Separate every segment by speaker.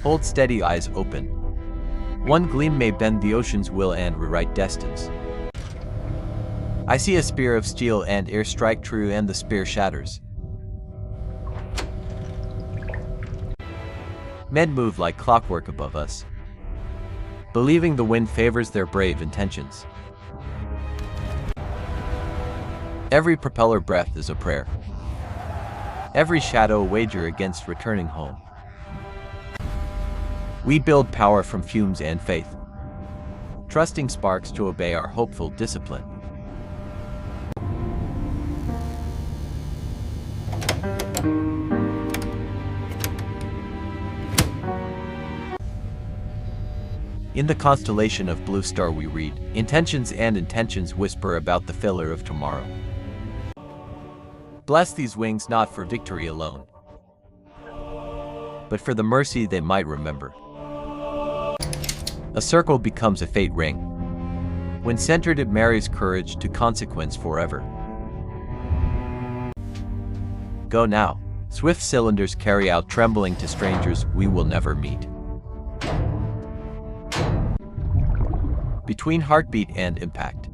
Speaker 1: Hold steady, eyes open. One gleam may bend the ocean's will and rewrite destines. I see a spear of steel and air strike true, and the spear shatters. Men move like clockwork above us, believing the wind favors their brave intentions. Every propeller breath is a prayer. Every shadow a wager against returning home. We build power from fumes and faith, trusting sparks to obey our hopeful discipline. In the constellation of Blue Star we read, intentions and intentions whisper about the failure of tomorrow. Bless these wings not for victory alone, but for the mercy they might remember. A circle becomes a fate ring. When centered, it marries courage to consequence forever. Go now. Swift cylinders carry out trembling to strangers we will never meet. Between heartbeat and impact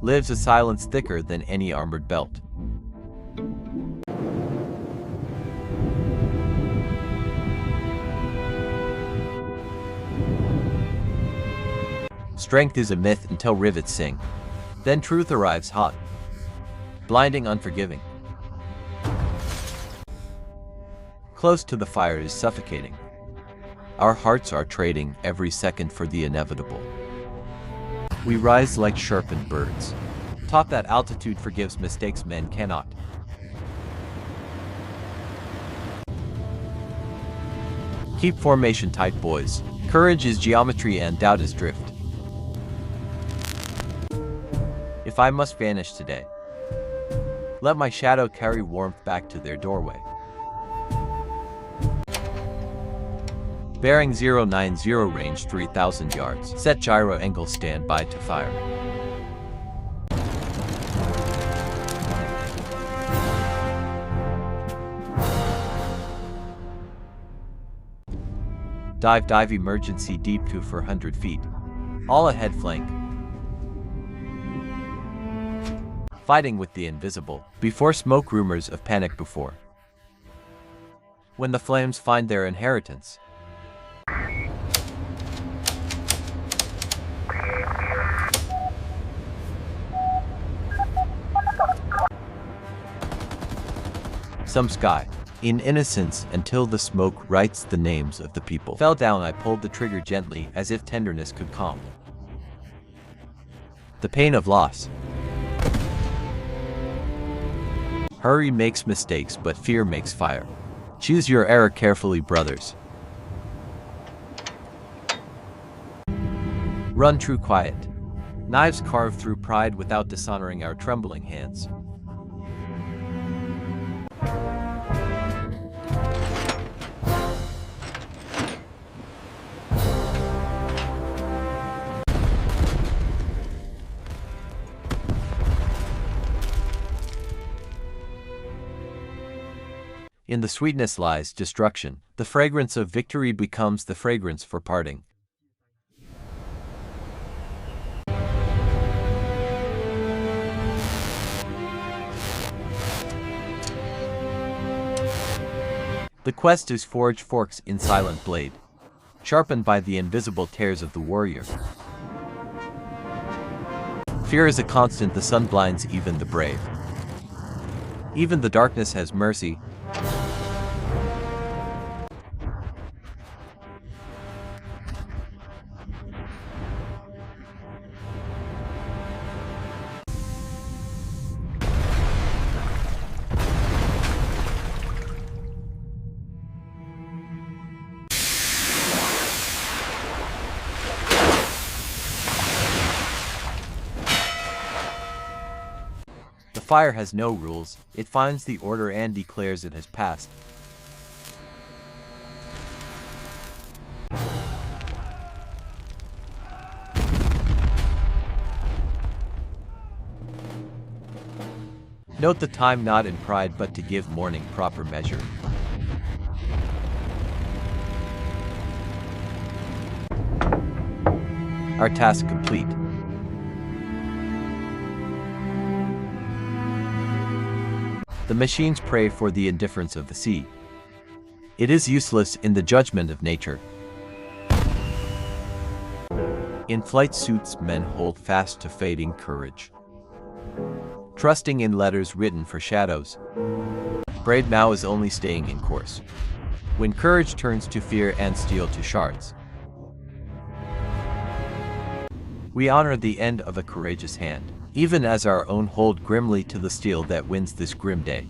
Speaker 1: lives a silence thicker than any armored belt. Strength is a myth until rivets sing. Then truth arrives hot, blinding, unforgiving. Close to the fire is suffocating. Our hearts are trading every second for the inevitable. We rise like sharpened birds, taught that altitude forgives mistakes men cannot. Keep formation tight, boys. Courage is geometry and doubt is drift. If I must vanish today, let my shadow carry warmth back to their doorway. Bearing 090, range 3,000 yards. Set gyro angle, stand by to fire. Dive emergency deep to 400 feet. All ahead flank. Fighting with the invisible. Before smoke, rumors of panic before. When the flames find their inheritance. Some sky, in innocence, until the smoke writes the names of the people. Fell down, I pulled the trigger gently, as if tenderness could calm the pain of loss. Hurry makes mistakes, but fear makes fire. Choose your error carefully, brothers. Run true quiet. Knives carve through pride without dishonoring our trembling hands. In the sweetness lies destruction. The fragrance of victory becomes the fragrance for parting. The quest is forged forks in silent blade, sharpened by the invisible tears of the warrior. Fear is a constant, the sun blinds even the brave. Even the darkness has mercy. The fire has no rules, it finds the order and declares it has passed. Note the time, not in pride but to give morning proper measure. Our task complete. The machines pray for the indifference of the sea. It is useless in the judgment of nature. In flight suits, men hold fast to fading courage, trusting in letters written for shadows. Brave Mao is only staying in course when courage turns to fear and steel to shards. We honor the end of a courageous hand, even as our own hold grimly to the steel that wins this grim day.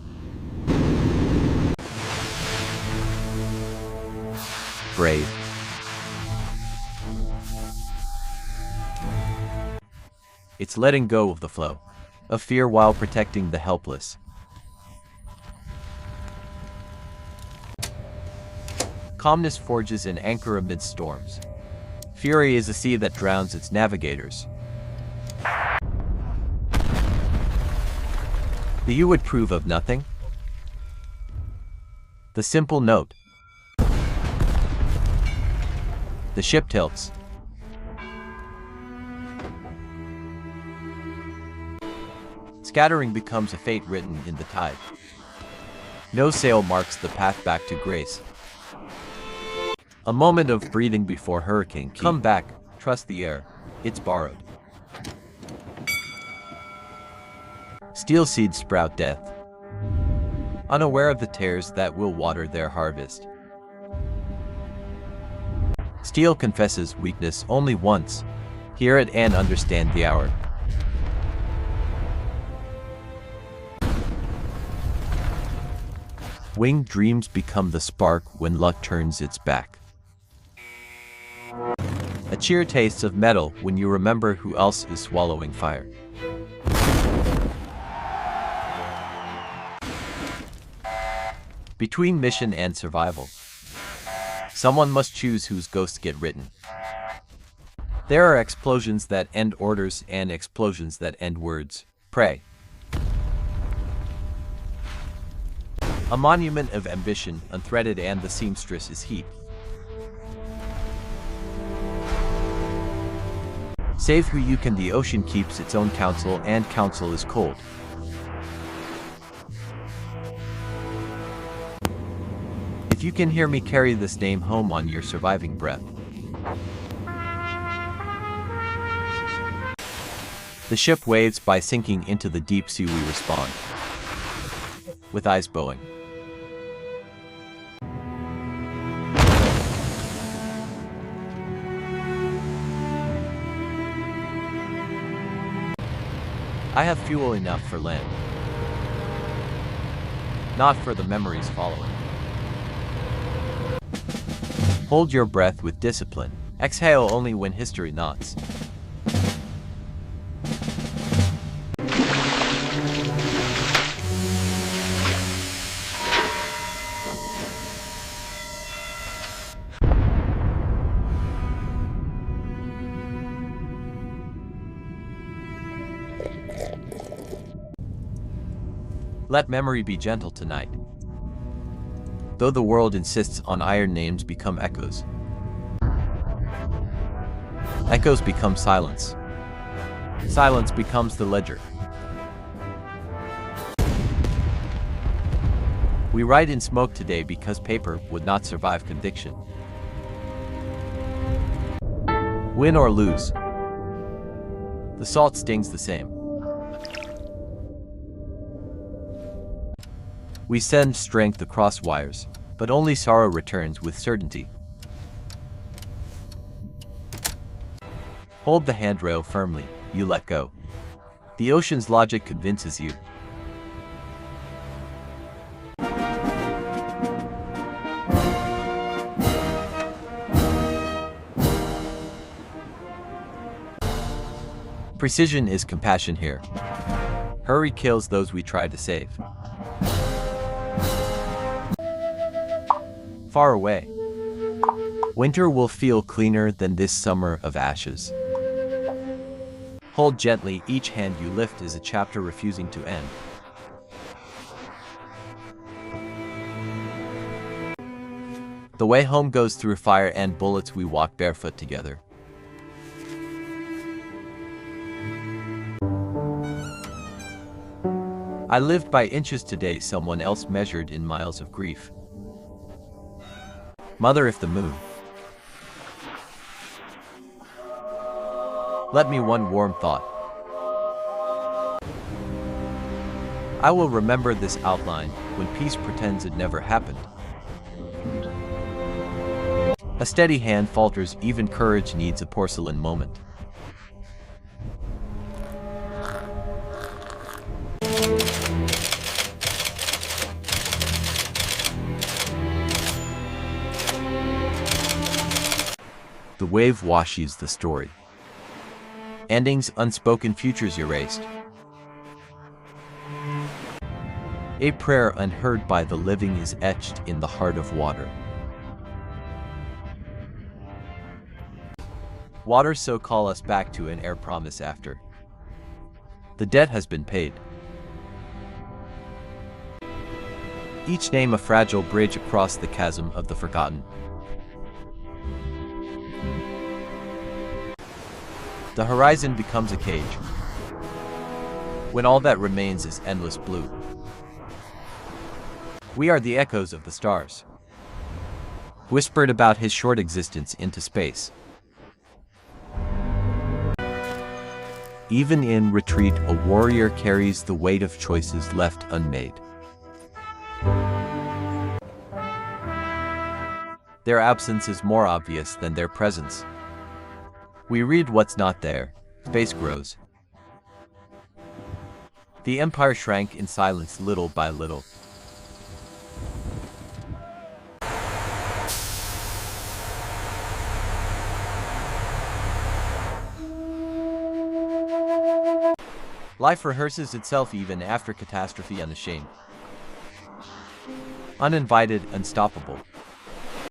Speaker 1: Brave. It's letting go of the flow of fear while protecting the helpless. Calmness forges an anchor amid storms. Fury is a sea that drowns its navigators. The U would prove of nothing. The simple note. The ship tilts. Scattering becomes a fate written in the tide. No sail marks the path back to grace. A moment of breathing before hurricane. Come back, trust the air. It's borrowed. Steel seeds sprout death, unaware of the tares that will water their harvest. Steel confesses weakness only once. Hear it and understand the hour. Winged dreams become the spark when luck turns its back. A cheer tastes of metal when you remember who else is swallowing fire. Between mission and survival, someone must choose whose ghosts get written. There are explosions that end orders and explosions that end words. Pray. A monument of ambition, unthreaded, and the seamstress is heat. Save who you can. The ocean keeps its own counsel, and counsel is cold. If you can hear me, carry this name home on your surviving breath. The ship waves by sinking into the deep sea. We respond with eyes bowing. I have fuel enough for land, not for the memories following. Hold your breath with discipline. Exhale only when history nods. Let memory be gentle tonight. Though the world insists on iron, names become echoes. Echoes become silence. Silence becomes the ledger. We write in smoke today because paper would not survive conviction. Win or lose, the salt stings the same. We send strength across wires, but only sorrow returns with certainty. Hold the handrail firmly, you let go. The ocean's logic convinces you. Precision is compassion here. Hurry kills those we try to save. Far away, winter will feel cleaner than this summer of ashes. Hold gently, each hand you lift is a chapter refusing to end. The way home goes through fire and bullets. We walk barefoot together. I lived by inches today, someone else measured in miles of grief. Mother, if the moon. Let me one warm thought. I will remember this outline when peace pretends it never happened. A steady hand falters, even courage needs a porcelain moment. The wave washes the story. Endings, unspoken, futures erased. A prayer unheard by the living is etched in the heart of water. Water, so call us back to an air promise after. The debt has been paid. Each name a fragile bridge across the chasm of the forgotten. The horizon becomes a cage, when all that remains is endless blue. We are the echoes of the stars, whispered about his short existence into space. Even in retreat, a warrior carries the weight of choices left unmade. Their absence is more obvious than their presence. We read what's not there. Space grows. The empire shrank in silence little by little. Life rehearses itself even after catastrophe, unashamed. Uninvited, unstoppable.